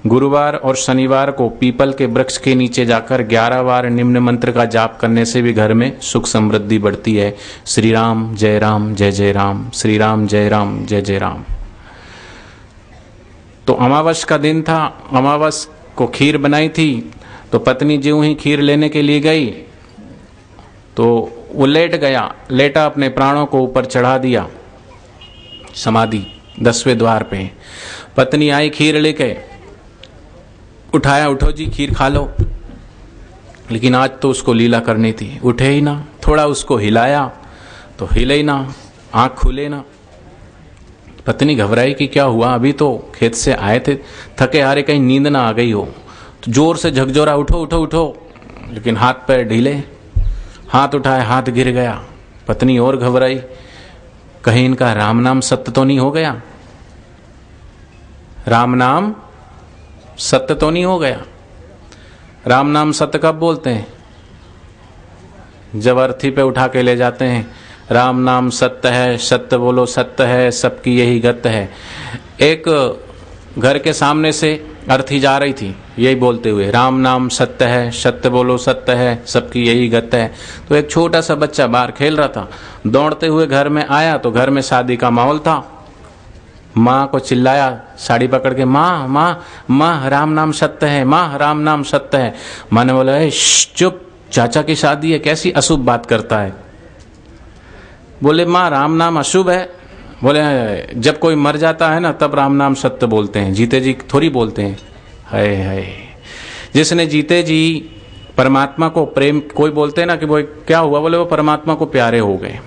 गुरुवार और शनिवार को पीपल के वृक्ष के नीचे जाकर 11 बार निम्न मंत्र का जाप करने से भी घर में सुख समृद्धि बढ़ती है। श्री राम जय राम जय जय राम, श्री राम जय राम जय जय राम। तो अमावस का दिन था, अमावस को खीर बनाई थी, तो पत्नी ज्यों ही खीर लेने के लिए गई तो वो लेट गया, लेटा अपने प्राणों को ऊपर चढ़ा दिया समाधि 10वें द्वार पे। पत्नी आई खीर लेके, उठाया, उठो जी खीर खा लो, लेकिन आज तो उसको लीला करनी थी, उठे ही ना। थोड़ा उसको हिलाया तो हिले ही ना, आंख खुले ना। पत्नी घबराई कि क्या हुआ, अभी तो खेत से आए थे, थके हारे, कहीं नींद ना आ गई हो। तो जोर से झकझोरा, उठो उठो उठो, लेकिन हाथ पैर ढीले। हाथ उठाए, हाथ गिर गया। पत्नी और घबराई, कहीं इनका राम नाम सत्य तो नहीं हो गया, राम नाम सत्य तो नहीं हो गया। राम नाम सत्य कब बोलते हैं? जब अर्थी पे उठा के ले जाते हैं, राम नाम सत्य है, सत्य बोलो सत्य है, सबकी यही गत है। एक घर के सामने से अर्थी जा रही थी यही बोलते हुए, राम नाम सत्य है, सत्य बोलो सत्य है, सबकी यही गत है। तो एक छोटा सा बच्चा बाहर खेल रहा था, दौड़ते हुए घर में आया तो घर में शादी का माहौल था। माँ को चिल्लाया साड़ी पकड़ के, माँ माँ माँ राम नाम सत्य है, माँ राम नाम सत्य है। माँ ने बोला, चुप, चाचा की शादी है, कैसी अशुभ बात करता है। बोले, माँ राम नाम अशुभ है। बोले, जब कोई मर जाता है ना तब राम नाम सत्य बोलते हैं, जीते जी थोड़ी बोलते हैं। हाय हाय, जिसने जीते जी परमात्मा को प्रेम, कोई बोलते हैं ना कि वो क्या हुआ, बोले वो परमात्मा को प्यारे हो गए।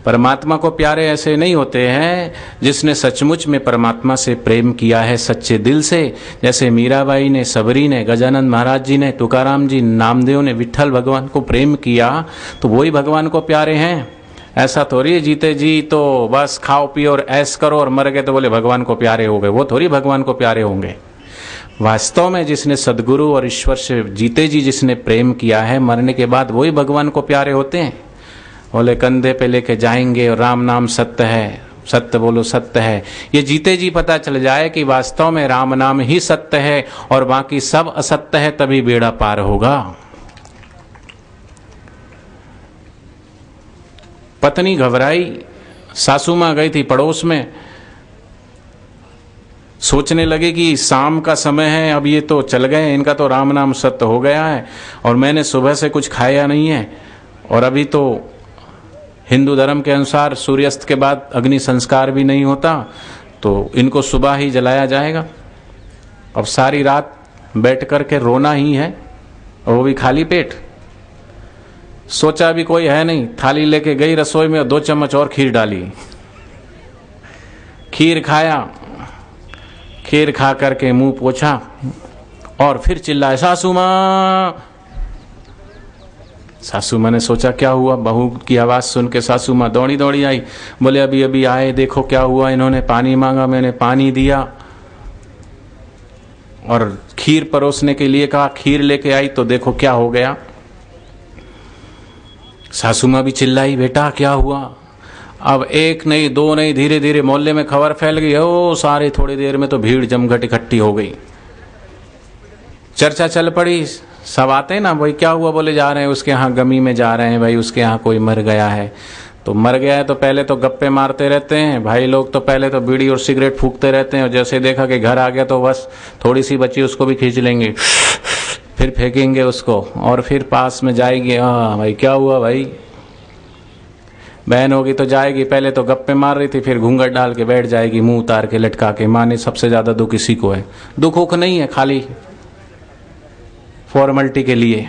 परमात्मा को प्यारे ऐसे नहीं होते हैं जिसने सचमुच में परमात्मा से प्रेम किया है सच्चे दिल से। जैसे मीराबाई ने, सबरी ने, गजानंद महाराज जी ने, तुकाराम जी, नामदेव ने विट्ठल भगवान को प्रेम किया तो वही भगवान को प्यारे हैं। ऐसा थोड़ी है जीते जी तो बस खाओ पियो और ऐश करो और मर गए तो बोले भगवान को प्यारे हो गए, वो थोड़ी भगवान को प्यारे होंगे। वास्तव में जिसने सदगुरु और ईश्वर से जीते जी जिसने प्रेम किया है, मरने के बाद वही भगवान को प्यारे होते हैं। बोले कंधे पे लेके जाएंगे और राम नाम सत्य है, सत्य बोलो सत्य है। ये जीते जी पता चल जाए कि वास्तव में राम नाम ही सत्य है और बाकी सब असत्य है, तभी बेड़ा पार होगा। पत्नी घबराई, सासू माँ गई थी पड़ोस में, सोचने लगे कि शाम का समय है, अब ये तो चल गए, इनका तो राम नाम सत्य हो गया है और मैंने सुबह से कुछ खाया नहीं है, और अभी तो हिंदू धर्म के अनुसार सूर्यास्त के बाद अग्नि संस्कार भी नहीं होता, तो इनको सुबह ही जलाया जाएगा। अब सारी रात बैठ कर के रोना ही है, और वो भी खाली पेट। सोचा भी कोई है नहीं, थाली लेके गई रसोई में और 2 चम्मच और खीर डाली। खीर खाया, खीर खा करके मुंह पोछा और फिर चिल्लाए, सासू माँ। सासू माँ ने सोचा क्या हुआ, बहू की आवाज सुन के सासू माँ दौड़ी दौड़ी आई। बोले अभी अभी आए, देखो क्या हुआ, इन्होंने पानी मांगा, मैंने पानी दिया और खीर परोसने के लिए कहा, खीर लेके आई तो देखो क्या हो गया। सासू माँ भी चिल्लाई, बेटा क्या हुआ। अब एक नहीं, 2 नहीं, धीरे धीरे मोहल्ले में खबर फैल गई। ओ सारे, थोड़ी देर में तो भीड़ जमघट इकट्ठी हो गई, चर्चा चल पड़ी। सब आते हैं ना, भाई क्या हुआ, बोले जा रहे हैं उसके यहाँ गमी में जा रहे हैं, भाई उसके यहाँ कोई मर गया है। तो मर गया है तो पहले तो गप्पे मारते रहते हैं भाई लोग, तो पहले तो बीड़ी और सिगरेट फूकते रहते हैं, और जैसे देखा कि घर आ गया तो बस थोड़ी सी बची उसको भी खींच लेंगे, फिर फेंकेंगे उसको, और फिर पास में जाएगी, हाँ भाई क्या हुआ भाई। बहन होगी तो जाएगी, पहले तो गप्पे मार रही थी, फिर घूंघट डाल के बैठ जाएगी, मुंह उतार के लटका के। माँ ने सबसे ज्यादा दुख इसी को है। दुख उख नहीं है, खाली फॉर्मेलिटी के लिए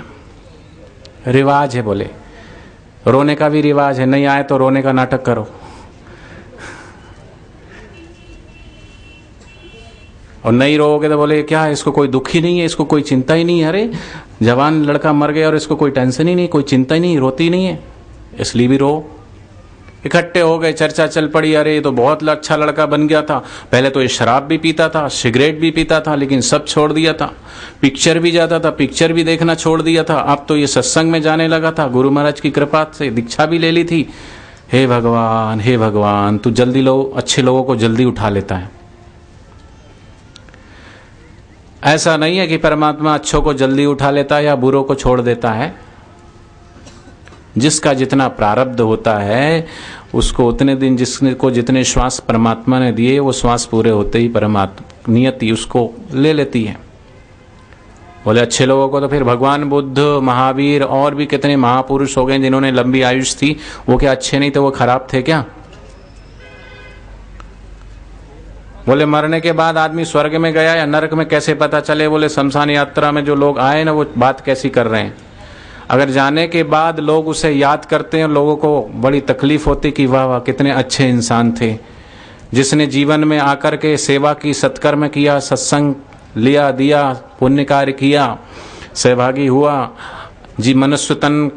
रिवाज है। बोले रोने का भी रिवाज है, नहीं आए तो रोने का नाटक करो, और नहीं रोओगे तो बोले क्या है, इसको कोई दुख ही नहीं है, इसको कोई चिंता ही नहीं है। अरे जवान लड़का मर गया और इसको कोई टेंशन ही नहीं, कोई चिंता ही नहीं, रोती नहीं है, इसलिए भी रो। इकट्ठे हो गए, चर्चा चल पड़ी, अरे ये तो बहुत अच्छा लड़का बन गया था, पहले तो ये शराब भी पीता था, सिगरेट भी पीता था, लेकिन सब छोड़ दिया था। पिक्चर भी जाता था, पिक्चर भी देखना छोड़ दिया था, अब तो ये सत्संग में जाने लगा था, गुरु महाराज की कृपा से दीक्षा भी ले ली थी। हे भगवान, हे भगवान, तू जल्दी अच्छे लोगों को जल्दी उठा लेता है। ऐसा नहीं है कि परमात्मा अच्छों को जल्दी उठा लेता है या बुरों को छोड़ देता है। जिसका जितना प्रारब्ध होता है उसको उतने दिन, जिसको जितने श्वास परमात्मा ने दिए वो श्वास पूरे होते ही परमात्मा नियति उसको ले लेती है। बोले अच्छे लोगों को तो फिर भगवान बुद्ध, महावीर और भी कितने महापुरुष हो गए जिन्होंने लंबी आयुष थी, वो क्या अच्छे नहीं थे, वो खराब थे क्या? बोले मरने के बाद आदमी स्वर्ग में गया या नरक में कैसे पता चले? बोले शमशान यात्रा में जो लोग आए ना वो बात कैसी कर रहे हैं। अगर जाने के बाद लोग उसे याद करते हैं, लोगों को बड़ी तकलीफ होती कि वाह वाह कितने अच्छे इंसान थे, जिसने जीवन में आकर के सेवा की, सत्कर्म किया, सत्संग लिया दिया, पुण्य कार्य किया, सहभागी हुआ। जी मनुष्य तन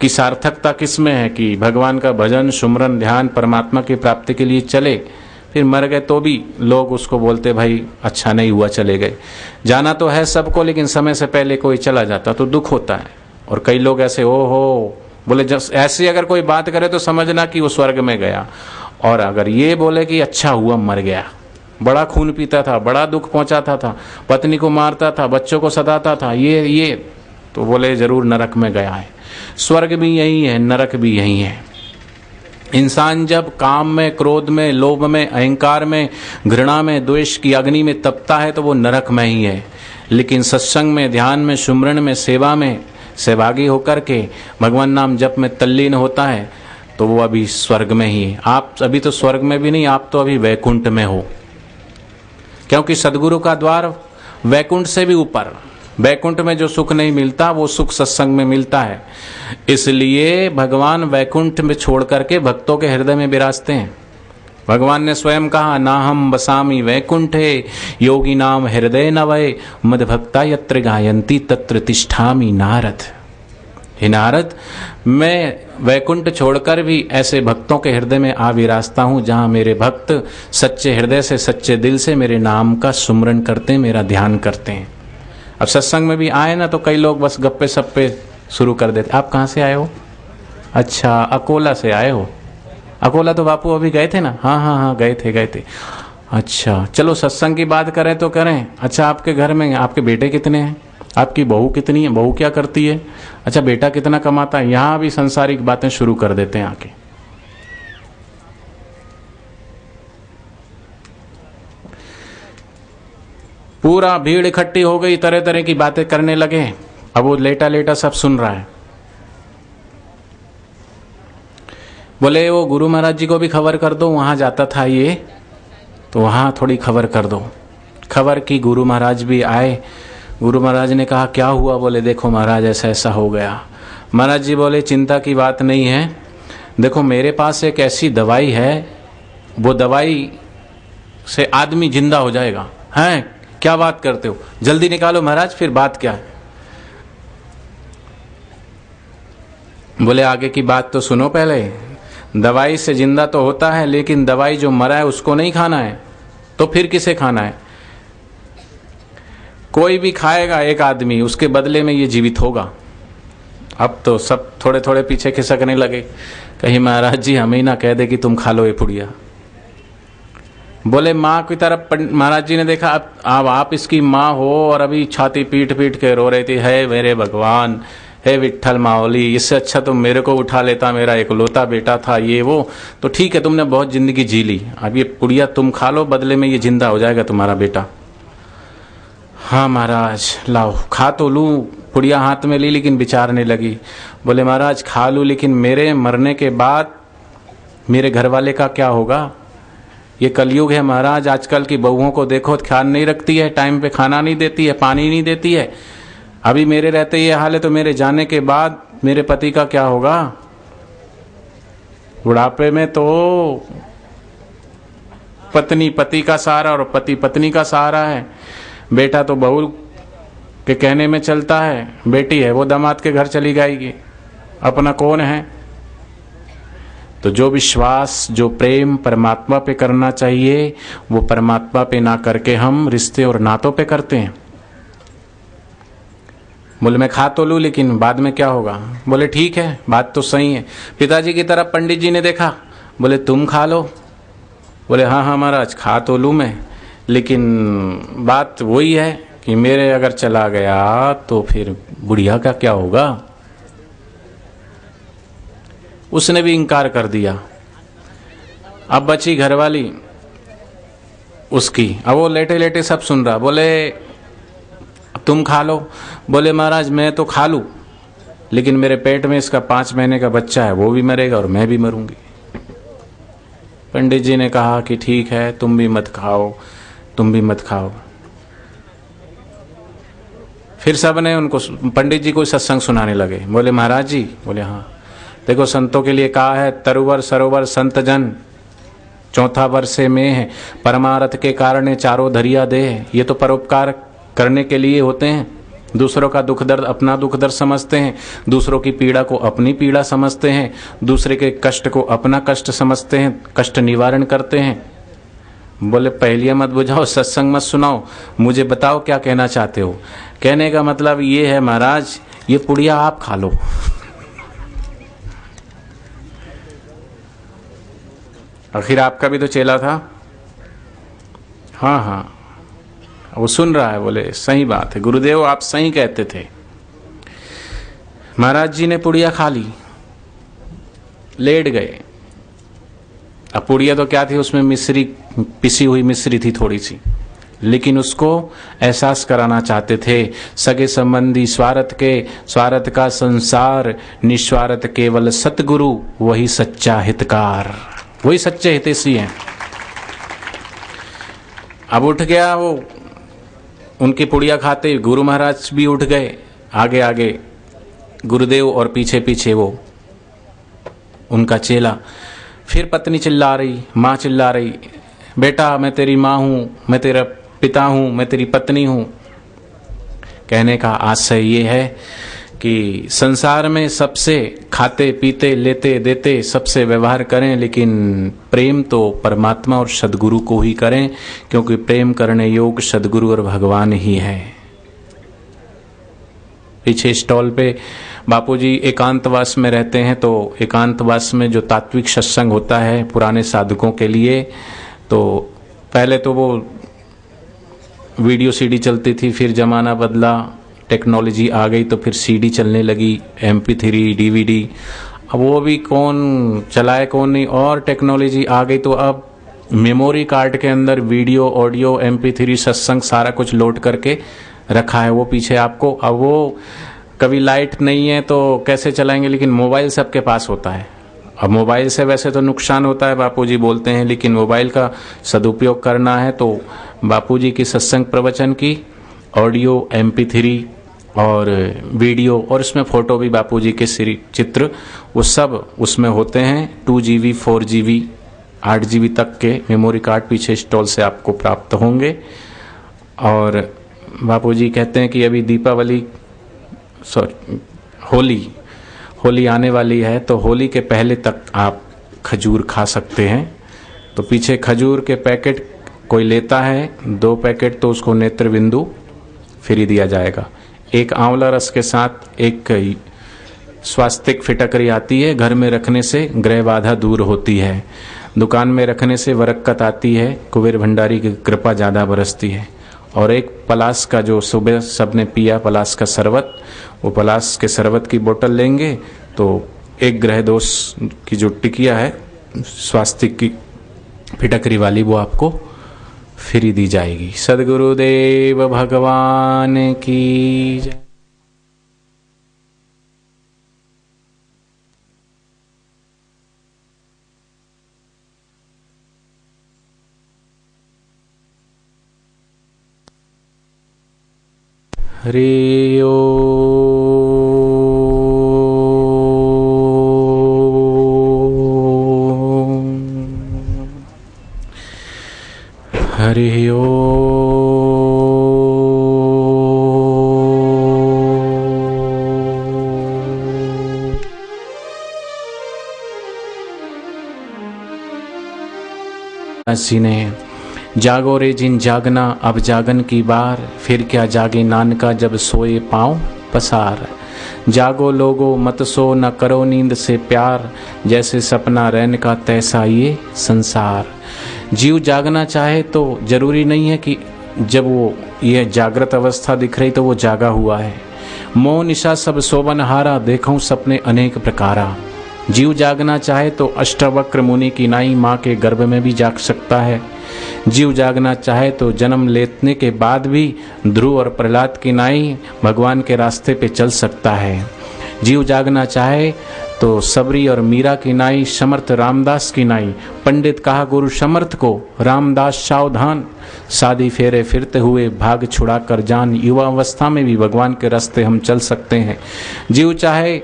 की सार्थकता किसमें है कि भगवान का भजन, सुमरन, ध्यान, परमात्मा की प्राप्ति के लिए चले, फिर मर गए तो भी लोग उसको बोलते भाई अच्छा नहीं हुआ, चले गए। जाना तो है सबको, लेकिन समय से पहले कोई चला जाता तो दुख होता है। और कई लोग ऐसे हो बोले, जब ऐसी अगर कोई बात करे तो समझना कि वो स्वर्ग में गया, और अगर ये बोले कि अच्छा हुआ मर गया, बड़ा खून पीता था, बड़ा दुख पहुंचाता था, पत्नी को मारता था, बच्चों को सताता था, ये तो बोले जरूर नरक में गया है। स्वर्ग भी यही है, नरक भी यही है। इंसान जब काम में, क्रोध में, लोभ में, अहंकार में, घृणा में, द्वेष की अग्नि में तपता है तो वो नरक में ही है। लेकिन सत्संग में, ध्यान में, सुमरन में, सेवा में सहभागी होकर के भगवान नाम जप में तल्लीन होता है तो वो अभी स्वर्ग में ही है। आप अभी तो स्वर्ग में भी नहीं, आप तो अभी वैकुंठ में हो, क्योंकि सदगुरु का द्वार वैकुंठ से भी ऊपर। वैकुंठ में जो सुख नहीं मिलता वो सुख सत्संग में मिलता है। इसलिए भगवान वैकुंठ में छोड़ करके भक्तों के हृदय में विराजते हैं। भगवान ने स्वयं कहा, ना हम बसामी वैकुंठे योगी नाम हृदय नवय मद भक्ता यत्र गायंती तत्र तिष्ठामि नारद। हे नारद, मैं वैकुंठ छोड़कर भी ऐसे भक्तों के हृदय में आ विराजता हूँ जहाँ मेरे भक्त सच्चे हृदय से, सच्चे दिल से मेरे नाम का सुमरन करते हैं, मेरा ध्यान करते हैं। अब सत्संग में भी आए ना तो कई लोग बस गप्पे सप्पे शुरू कर देते। आप कहाँ से आए हो? अच्छा, अकोला से आए हो। अकोला तो बापू अभी गए थे ना? हाँ गए थे। अच्छा चलो सत्संग की बात करें तो करें। अच्छा आपके घर में आपके बेटे कितने हैं? आपकी बहू कितनी है? बहू क्या करती है? अच्छा बेटा कितना कमाता है? यहाँ भी संसारिक बातें शुरू कर देते हैं आके। पूरा भीड़ इकट्ठी हो गई, तरह तरह की बातें करने लगे। अब वो लेटा लेटा सब सुन रहा है। बोले वो गुरु महाराज जी को भी खबर कर दो, वहां जाता था ये, तो वहां थोड़ी खबर कर दो। खबर की, गुरु महाराज भी आए। गुरु महाराज ने कहा क्या हुआ? बोले देखो महाराज ऐसा ऐसा हो गया। महाराज जी बोले चिंता की बात नहीं है, देखो मेरे पास एक ऐसी दवाई है, वो दवाई से आदमी जिंदा हो जाएगा। हैं? क्या बात करते हो? जल्दी निकालो महाराज, फिर बात क्या है? बोले आगे की बात तो सुनो पहले। दवाई से जिंदा तो होता है, लेकिन दवाई जो मरा है उसको नहीं खाना है, तो फिर किसे खाना है? कोई भी खाएगा एक आदमी, उसके बदले में ये जीवित होगा। अब तो सब थोड़े थोड़े पीछे खिसकने लगे, कहीं महाराज जी हमें ही ना कह दे कि तुम खा लो ये पुड़िया। बोले माँ की तरफ महाराज जी ने देखा, अब आप इसकी माँ हो और अभी छाती पीट पीट के रो रही थी, है मेरे भगवान, हे विट्ठल मावली, इससे अच्छा तो मेरे को उठा लेता, मेरा इकलौता बेटा था ये वो। तो ठीक है तुमने बहुत जिंदगी जी ली, अब ये पुड़िया तुम खा लो, बदले में ये जिंदा हो जाएगा तुम्हारा बेटा। हाँ महाराज लाओ, खा तो लूँ। पुड़िया हाथ में ली लेकिन विचारने लगी। बोले महाराज खा लूँ, लेकिन मेरे मरने के बाद मेरे घर वाले का क्या होगा? ये कलयुग है महाराज, आजकल की बहुओं को देखो, ख्याल नहीं रखती है, टाइम पे खाना नहीं देती है, पानी नहीं देती है। अभी मेरे रहते ये हाल है तो मेरे जाने के बाद मेरे पति का क्या होगा? बुढ़ापे में तो पत्नी पति का सहारा और पति पत्नी का सहारा है। बेटा तो बहू के कहने में चलता है, बेटी है वो दामाद के घर चली जाएगी, अपना कौन है? तो जो विश्वास, जो प्रेम परमात्मा पे करना चाहिए वो परमात्मा पे ना करके हम रिश्ते और नातों पे करते हैं। बोले मैं खा तो लूँ लेकिन बाद में क्या होगा? बोले ठीक है बात तो सही है। पिताजी की तरफ पंडित जी ने देखा, बोले तुम खा लो। बोले हाँ महाराज खा तो लूँ मैं, लेकिन बात वही है कि मेरे अगर चला गया तो फिर बुढ़िया का क्या होगा। उसने भी इनकार कर दिया। अब बची घरवाली उसकी, अब वो लेटे लेटे सब सुन रहा। बोले तुम खा लो। बोले महाराज मैं तो खा लूं, लेकिन मेरे पेट में इसका 5 महीने का बच्चा है, वो भी मरेगा और मैं भी मरूंगी। पंडित जी ने कहा कि ठीक है, तुम भी मत खाओ, तुम भी मत खाओ। फिर सब ने उनको, पंडित जी को सत्संग सुनाने लगे। बोले महाराज जी, बोले हाँ, देखो संतों के लिए कहा है, तरुवर सरोवर संत जन, चौथा वर्ष में है, परमारथ के कारण चारों धरिया दे। ये तो परोपकार करने के लिए होते हैं। दूसरों का दुख दर्द अपना दुख दर्द समझते हैं, दूसरों की पीड़ा को अपनी पीड़ा समझते हैं, दूसरे के कष्ट को अपना कष्ट समझते हैं, कष्ट निवारण करते हैं। बोले पहेलियां मत बुझाओ, सत्संग मत सुनाओ, मुझे बताओ क्या कहना चाहते हो। कहने का मतलब ये है महाराज, ये पुड़िया आप खा लो। आखिर आपका भी तो चेला था। हाँ हाँ, वो सुन रहा है। बोले सही बात है गुरुदेव, आप सही कहते थे। महाराज जी ने पुड़िया खा ली, लेट गए। अब पुड़िया तो क्या थी, उसमें मिश्री, पिसी हुई मिश्री थी थोड़ी सी, लेकिन उसको एहसास कराना चाहते थे। सगे संबंधी स्वार्थ के, स्वार्थ का संसार, निस्वार्थ केवल सतगुरु, वही सच्चा हितकार, वही सच्चे हितैषी हैं। अब उठ गया वो, उनकी पुड़िया खाते गुरु महाराज भी उठ गए, आगे आगे गुरुदेव और पीछे पीछे वो उनका चेला। फिर पत्नी चिल्ला रही, माँ चिल्ला रही, बेटा मैं तेरी माँ हूं, मैं तेरा पिता हूं, मैं तेरी पत्नी हूं। कहने का आशय ये है कि संसार में सबसे खाते पीते लेते देते सबसे व्यवहार करें, लेकिन प्रेम तो परमात्मा और सदगुरु को ही करें, क्योंकि प्रेम करने योग सदगुरु और भगवान ही है। पीछे स्टॉल पे बापूजी एकांतवास में रहते हैं, तो एकांतवास में जो तात्विक सत्संग होता है पुराने साधकों के लिए, तो पहले तो वो वीडियो सीडी चलती थी, फिर जमाना बदला, टेक्नोलॉजी आ गई, तो फिर सीडी चलने लगी, MP3 DVD। अब वो भी कौन चलाए कौन नहीं, और टेक्नोलॉजी आ गई तो अब मेमोरी कार्ड के अंदर वीडियो ऑडियो MP3 सत्संग सारा कुछ लोड करके रखा है वो पीछे आपको। अब वो कभी लाइट नहीं है तो कैसे चलाएंगे, लेकिन मोबाइल सबके पास होता है। अब मोबाइल से वैसे तो नुकसान होता है बापूजी बोलते हैं, लेकिन मोबाइल का सदुपयोग करना है तो बापूजी की सत्संग प्रवचन की ऑडियो MP3 और वीडियो, और इसमें फोटो भी बापूजी के चित्र, वो सब उसमें होते हैं। 2GB 4GB 8GB तक के मेमोरी कार्ड पीछे स्टॉल से आपको प्राप्त होंगे। और बापूजी कहते हैं कि अभी दीपावली, होली आने वाली है, तो होली के पहले तक आप खजूर खा सकते हैं। तो पीछे खजूर के पैकेट कोई लेता है, 2 पैकेट तो उसको नेत्र बिंदु फ्री दिया जाएगा। एक आंवला रस के साथ एक स्वास्तिक फिटकरी आती है, घर में रखने से ग्रह बाधा दूर होती है, दुकान में रखने से बरकत आती है, कुबेर भंडारी की कृपा ज़्यादा बरसती है। और एक पलास का, जो सुबह सबने पिया पलास का शरबत, वो पलास के शरबत की बोतल लेंगे तो एक ग्रह दोष की जो टिकिया है स्वास्तिक की फिटकरी वाली, वो आपको फ्री दी जाएगी। सद्गुरुदेव भगवान की जय। हरि ओम। हरि ओम। जी ने जागो रे जिन जागना अब जागन की बार, फिर क्या जागे नानका जब सोए पाँव पसार। जागो लोगो मत सो न करो नींद से प्यार, जैसे सपना रैन का तैसा ये संसार। जीव जागना चाहे तो जरूरी नहीं है कि जब वो ये जागृत अवस्था दिख रही तो वो जागा हुआ है। मोह निशा सब सोबन हारा, देखूं सपने अनेक प्रकारा। जीव जागना चाहे तो अष्टावक्र मुनि की नाई माँ के गर्भ में भी जाग सकता है। जीव जागना चाहे तो जन्म लेने के बाद भी ध्रुव और प्रहलाद की नाई भगवान के रास्ते पे चल सकता है। जीव जागना चाहे तो सबरी और मीरा की नाई, समर्थ रामदास की नाई। पंडित कहा गुरु समर्थ को, रामदास सावधान, शादी फेरे फिरते हुए भाग छुड़ाकर जान। युवा अवस्था में भी भगवान के रास्ते हम चल सकते हैं। जीव चाहे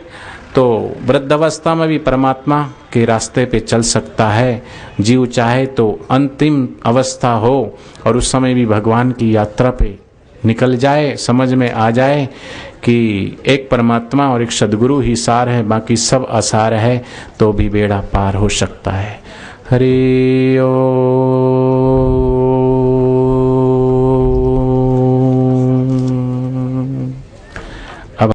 तो वृद्धावस्था में भी परमात्मा के रास्ते पे चल सकता है। जीव चाहे तो अंतिम अवस्था हो और उस समय भी भगवान की यात्रा पे निकल जाए, समझ में आ जाए कि एक परमात्मा और एक सद्गुरु ही सार है, बाकी सब असार है, तो भी बेड़ा पार हो सकता है। हरि ओम।